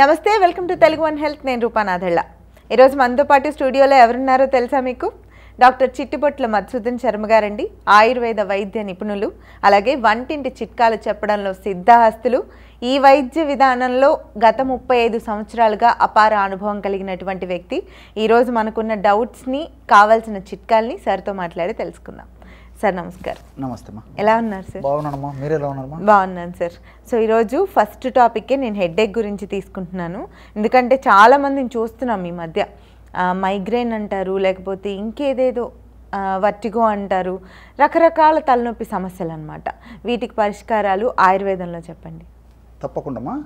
నమస్తే, welcome to Telugu one health. నేను రూపానాథళ్ళ. ఈరోజు మనతో పాటు స్టూడియోలో ఎవరున్నారో తెలుసా మీకు? డాక్టర్ చిట్టిపొట్ల మధుసూదన్ శర్మ గారండి. ఆయుర్వేద వైద్య నిపుణులు, అలాగే వంటింటి చిట్కాలు చెప్పడంలో సిద్ధహస్తులు. ఈ వైద్య విధానంలో గత 35 సంవత్సరాలుగా అపార అనుభవం కలిగినటువంటి వ్యక్తి. ఈరోజు మనకున్న డౌట్స్ని, కావాల్సిన చిట్కాల్ని సార్తో మాట్లాడి తెలుసుకుందాం. సార్ నమస్కారం. నమస్తే అమ్మా. ఎలా ఉన్నారు సార్? బాగున్నానమ్మా, మీరు ఎలా ఉన్నారమ్మా? బాగున్నాను సార్. సో ఈరోజు ఫస్ట్ టాపిక్కే నేను హెడేక్ గురించి తీసుకుంటున్నాను. ఎందుకంటే చాలామందిని చూస్తున్నాం ఈ మధ్య. మైగ్రేన్ అంటారు, లేకపోతే ఇంకేదేదో వర్టిగో అంటారు, రకరకాల తలనొప్పి సమస్యలు అన్నమాట. వీటికి పరిష్కారాలు ఆయుర్వేదంలో చెప్పండి. తప్పకుండా.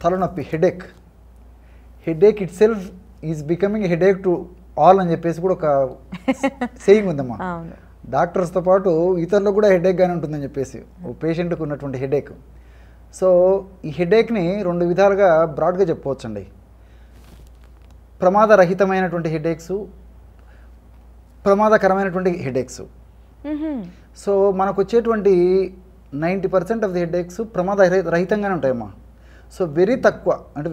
తలనొప్పి, headache it self is becoming headache to all అని చెప్పేసి కూడా ఒక సేయింగ్ ఉందమ్మా. అవును. డాక్టర్స్తో పాటు ఇతరులకు కూడా హెడేక్గానే ఉంటుందని చెప్పేసి పేషెంట్కి ఉన్నటువంటి హెడేక్. సో ఈ హెడేక్ని 2 విధాలుగా బ్రాడ్గా చెప్పుకోవచ్చండి. ప్రమాదరహితమైనటువంటి హెడేక్స్, ప్రమాదకరమైనటువంటి హెడేక్స్. సో మనకు వచ్చేటువంటి 90% ఆఫ్ ది హెడేక్స్ ప్రమాదరహితంగానే ఉంటాయమ్మా. సో వెరీ తక్కువ, అంటే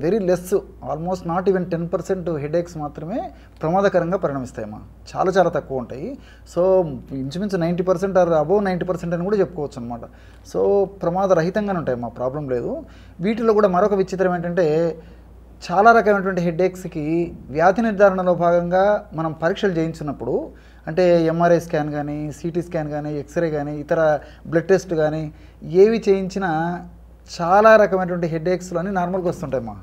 very less, almost not even 10% headaches మాత్రమే ప్రమాదకరంగా పరిణమిస్తాయమ్మా. చాలా చాలా తక్కువ ఉంటాయి. సో ఇంచుమించు 90% ఆర్ అబోవ్ 90% అని కూడా చెప్పుకోవచ్చు అనమాట. సో ప్రమాదరహితంగానే ఉంటాయమ్మా, ప్రాబ్లం లేదు. వీటిలో కూడా మరొక విచిత్రం ఏంటంటే, చాలా రకమైనటువంటి హెడేక్స్కి వ్యాధి నిర్ధారణలో భాగంగా మనం పరీక్షలు చేయించినప్పుడు, అంటే ఎంఆర్ఐ స్కాన్ కానీ, సిటీ స్కాన్ కానీ, ఎక్స్రే కానీ, ఇతర బ్లడ్ టెస్ట్ కానీ ఏవి చేయించినా చాలా రకమైనటువంటి హెడేక్స్లు అన్నీ నార్మల్గా వస్తుంటాయమ్మా.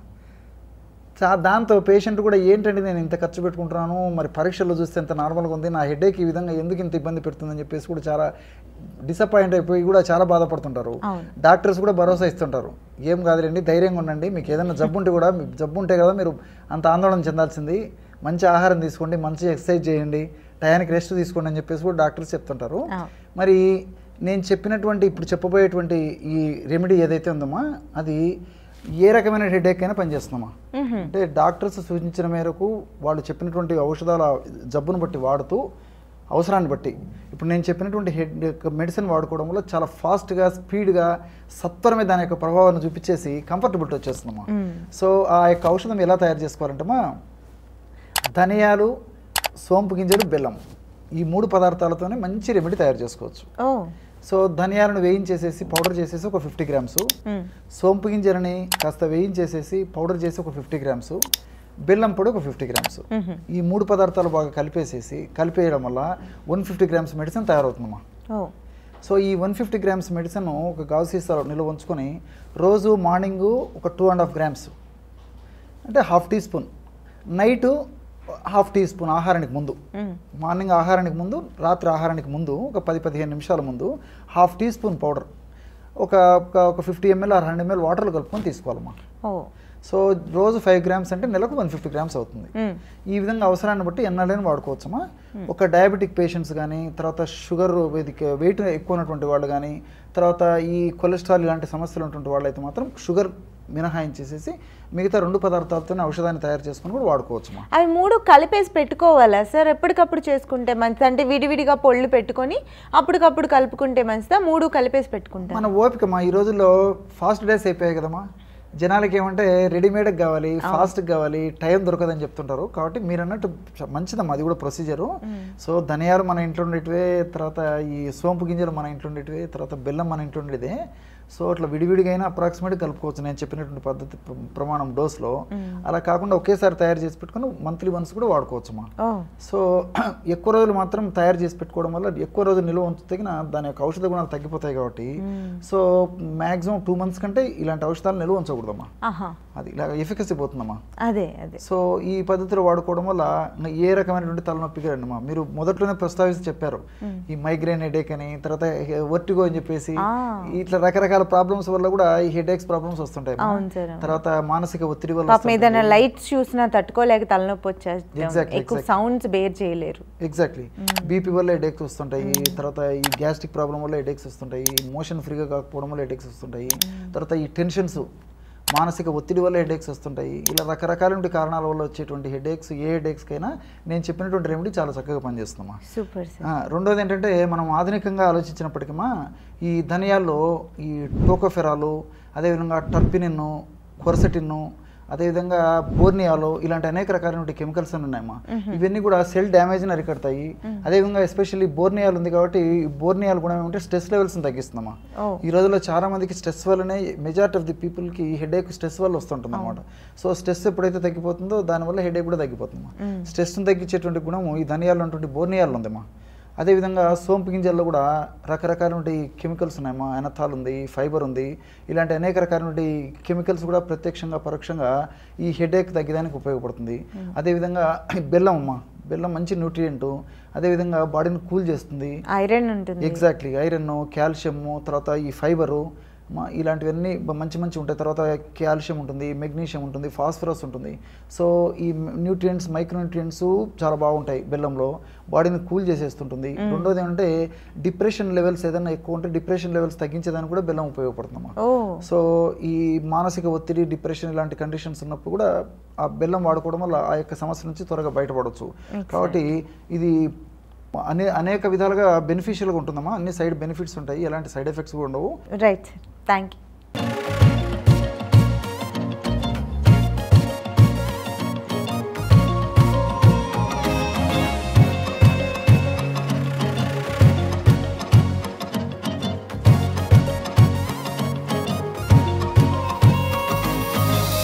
దాంతో పేషెంట్ కూడా ఏంటంటే నేను ఇంత ఖర్చు పెట్టుకుంటున్నాను, మరి పరీక్షల్లో చూస్తే ఎంత నార్మల్గా ఉంది, నా హెడేక్ ఈ విధంగా ఎందుకు ఇంత ఇబ్బంది పెడుతుందని చెప్పేసి కూడా చాలా డిసప్పాయింట్ అయిపోయి కూడా చాలా బాధపడుతుంటారు. డాక్టర్స్ కూడా భరోసా ఇస్తుంటారు, ఏం కాదులేండి, ధైర్యంగా ఉండండి, మీకు ఏదైనా జబ్బు ఉంటే కూడా, జబ్బు ఉంటే కదా మీరు అంత ఆందోళన చెందాల్సింది, మంచి ఆహారం తీసుకోండి, మంచి ఎక్సర్సైజ్ చేయండి, టయానికి రెస్ట్ తీసుకోండి అని చెప్పేసి కూడా డాక్టర్స్ చెప్తుంటారు. మరి నేను చెప్పినటువంటి ఇప్పుడు చెప్పబోయేటువంటి ఈ రెమెడీ ఏదైతే ఉందమ్మా, అది ఏ రకమైన హెడేక్ అయినా పనిచేస్తుందమ్మా. అంటే డాక్టర్స్ సూచించిన మేరకు వాళ్ళు చెప్పినటువంటి ఔషధాల జబ్బును బట్టి వాడుతూ, అవసరాన్ని బట్టి, ఇప్పుడు నేను చెప్పినటువంటి మెడిసిన్ వాడుకోవడం వల్ల చాలా ఫాస్ట్గా, స్పీడ్గా, సత్వరమే దాని యొక్క ప్రభావాన్ని చూపించేసి కంఫర్టబిలిటీ వచ్చేస్తుందమ్మా. సో ఆ యొక్క ఔషధం ఎలా తయారు చేసుకోవాలంటమ్మా, ధనియాలు, సోంపు గింజలు, బెల్లం, ఈ 3 పదార్థాలతోనే మంచి రెమెడీ తయారు చేసుకోవచ్చు. సో ధనియాలను వేయించేసేసి పౌడర్ చేసేసి ఒక 50 గ్రామ్స్, సోంపు గింజలని కాస్త వేయించేసేసి పౌడర్ చేసి ఒక 50 గ్రామ్స్, బెల్లం పొడి ఒక 50 గ్రామ్స్, ఈ 3 పదార్థాలు బాగా కలిపేయడం వల్ల 150 గ్రామ్స్ మెడిసిన్ తయారవుతుందమ్మా. సో ఈ 150 గ్రామ్స్ మెడిసిన్ ఒక గాజు సీసాలో నిల్వ ఉంచుకొని రోజు మార్నింగు ఒక 2.5 గ్రామ్స్, అంటే ½ teaspoon, night ½ teaspoon ఆహారానికి ముందు, మార్నింగ్ ఆహారానికి ముందు, రాత్రి ఆహారానికి ముందు ఒక 10-15 నిమిషాల ముందు ½ టీ స్పూన్ పౌడర్ ఒక 50 ml or 100 ml వాటర్లో కలుపుకొని తీసుకోవాలమ్మా. సో రోజు 5 గ్రామ్స్ అంటే నెలకు 150 గ్రామ్స్ అవుతుంది. ఈ విధంగా అవసరాన్ని బట్టి ఎన్నడైనా వాడుకోవచ్చమ్మా. ఒక డయాబెటిక్ పేషెంట్స్ కానీ, తర్వాత షుగర్ వెయిట్ ఎక్కువ ఉన్నటువంటి వాళ్ళు కానీ, తర్వాత ఈ కొలెస్ట్రాల్ ఇలాంటి సమస్యలు ఉన్నటువంటి వాళ్ళు అయితే మాత్రం షుగర్ మినహాయించేసేసి మిగతా 2 పదార్థాలతోనే ఔషధాన్ని తయారు చేసుకుని కూడా వాడుకోవచ్చు. అవి 3 కలిపేసి పెట్టుకోవాలా సార్? ఎప్పటికప్పుడు చేసుకుంటే మంచిది, అంటే విడివిడిగా పొళ్ళు పెట్టుకొని అప్పటికప్పుడు కలుపుకుంటే మంచిదా, 3 కలిపేసి పెట్టుకుంటా? మన ఓపికమ్మా, ఈ రోజుల్లో ఫాస్ట్ డేస్ అయిపోయాయి కదమ్మా. జనాలకి ఏమంటే రెడీమేడ్కి కావాలి, ఫాస్ట్కి కావాలి, టైం దొరకదని చెప్తుంటారు. కాబట్టి మీరు అన్నట్టు మంచిదమ్మా, అది కూడా ప్రొసీజరు. సో ధనియాలు మన ఇంట్లో ఉండేటివే, తర్వాత ఈ సోంపు గింజలు మన ఇంట్లో ఉండేటివే, తర్వాత బెల్లం మన ఇంట్లో ఉండేదే. సో అట్లా విడివిడిగా అయినా అప్రాక్సిమేట్గా కలుపుకోవచ్చు నేను చెప్పినటువంటి పద్ధతి ప్రమాణం డోస్లో. అలా కాకుండా ఒకేసారి తయారు చేసి పెట్టుకుని మంత్లీ వన్స్ కూడా వాడుకోవచ్చమ్మా. సో ఎక్కువ రోజులు మాత్రం తయారు చేసి పెట్టుకోవడం వల్ల ఎక్కువ రోజులు నిల్వ ఉంచుతగిన దాని యొక్క ఔషధ గుణాలు తగ్గిపోతాయి. కాబట్టి సో మ్యాక్సిమం 2 months కంటే ఇలాంటి ఔషధాలు నిల్వ ఉంచకూడదమ్మా, అది ఇలా ఎఫికసీ పోతుందమ్మా. సో ఈ పద్ధతిలో వాడుకోవడం వల్ల ఏ రకమైనటువంటి తలనొప్పికి రండమ్మా. మీరు మొదట్లోనే ప్రస్తావించి చెప్పారు ఈ మైగ్రేన్ హెడేక్ అని, తర్వాత వర్టిగో అని చెప్పేసి, ఇట్లా రకరకాల ప్రాబ్లమ్స్ వల్ల కూడా ఈ హెడేక్స్ ప్రాబ్లమ్స్ వస్తుంటాయి. తర్వాత మానసిక ఒత్తిడి వల్ల లైట్స్ చూసినా తట్టుకోలేక తలనొప్పి వచ్చేస్తుంది, ఎక్కువ సౌండ్స్ బేర్ చేయలేరు. ఎగ్జాక్ట్లీ. బీపీ వల్ల హెడేక్స్ వస్తుంటాయి, తర్వాత ఈ గ్యాస్ట్రిక్ ప్రాబ్లం వల్ల హెడేక్స్ వస్తుంటాయి, మోషన్ ఫ్రీగా కాకపోవడం వల్ల హెడేక్స్ వస్తుంటాయి, తర్వాత ఈ టెన్షన్స్, మానసిక ఒత్తిడి వల్ల హెడేక్స్ వస్తుంటాయి. ఇలా రకరకాల కారణాల వల్ల వచ్చేటువంటి హెడేక్స్, ఏ హెడేక్స్కైనా నేను చెప్పినటువంటి రెమెడీ చాలా చక్కగా పనిచేస్తుందమ్మా. రెండోది ఏంటంటే, మనం ఆధునికంగా ఆలోచించినప్పటికీ ఈ ధనియాల్లో ఈ టోకోఫెరాలు, అదేవిధంగా టర్పినిన్, కొరసెటిన్, అదేవిధంగా బోర్నియాలో ఇలాంటి అనేక రకాలైన కెమికల్స్ ఉన్నాయమ్మా. ఇవన్నీ కూడా సెల్ డ్యామేజ్ని అరికడతాయి. అదేవిధంగా ఎస్పెషల్లీ బోర్నియాలు ఉంది కాబట్టి బోర్నియాలు కూడా ఏమంటే స్ట్రెస్ లెవెల్స్ని తగ్గిస్తుందమ్మా. ఈ రోజుల్లో చాలా మందికి స్ట్రెస్ వల్లనే మెజారిటీ ఆఫ్ ది పీపుల్కి హెడేక్ స్ట్రెస్ వల్ల వస్తుంటుంది అనమాట. సో స్ట్రెస్ ఎప్పుడైతే తగ్గిపోతుందో దానివల్ల హెడేక్ కూడా తగ్గిపోతుందమ్మా. స్ట్రెస్ని తగ్గించేటువంటి గుణం ఈ ధనియాలు ఉన్నటువంటి బోర్నియాలు ఉందమ్మా. అదేవిధంగా సోంపు గింజల్లో కూడా రకరకాలైన కెమికల్స్ ఉన్నాయమ్మా. ఎనథాల్ ఉంది, ఫైబర్ ఉంది, ఇలాంటి అనేక రకాలైన కెమికల్స్ కూడా ప్రత్యక్షంగా పరోక్షంగా ఈ హెడేక్ తగ్గడానికి ఉపయోగపడుతుంది. అదేవిధంగా బెల్లం అమ్మా, బెల్లం మంచి న్యూట్రియంట్, అదేవిధంగా బాడీని కూల్ చేస్తుంది, ఐరన్ ఉంటుంది. ఎగ్జాక్ట్లీ ఐరన్, కాల్షియము, తర్వాత ఈ ఫైబరు ఇలాంటివన్నీ మంచి మంచి ఉంటాయి. తర్వాత కాల్షియం ఉంటుంది, మెగ్నీషియం ఉంటుంది, ఫాస్ఫరస్ ఉంటుంది. సో ఈ న్యూట్రియంట్స్, మైక్రో న్యూట్రియంట్స్ చాలా బాగుంటాయి బెల్లంలో, బాడీని కూల్ చేసేస్తుంటుంది. రెండోది ఏంటంటే డిప్రెషన్ లెవెల్స్ ఏదైనా ఎక్కువ ఉంటే డిప్రెషన్ లెవెల్స్ తగ్గించేదానికి కూడా బెల్లం ఉపయోగపడుతుందమ్మా. సో ఈ మానసిక ఒత్తిడి, డిప్రెషన్ ఇలాంటి కండిషన్స్ ఉన్నప్పుడు కూడా ఆ బెల్లం వాడుకోవడం వల్ల ఆ యొక్క సమస్య నుంచి త్వరగా బయటపడవచ్చు. కాబట్టి ఇది అనేక విధాలుగా బెనిఫిషియల్గా ఉంటుందమ్మా. అన్ని సైడ్ బెనిఫిట్స్ ఉంటాయి, ఎలాంటి సైడ్ ఎఫెక్ట్స్ కూడా ఉండవు. Right, thank you.